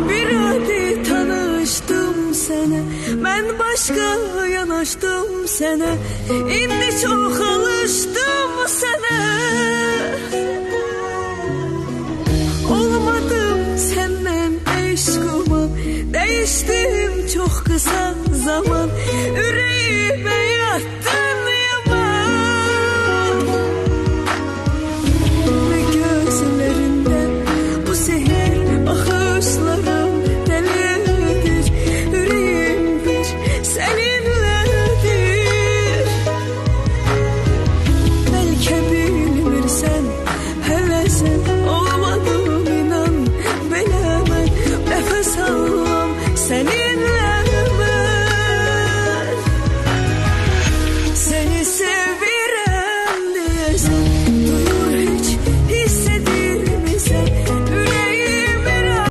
Bir adi tanıştım sene, ben başka yanaştım sene. İndi çok alıştım sene. Olmadım senden eşkuma, değiştim çok kısa zaman.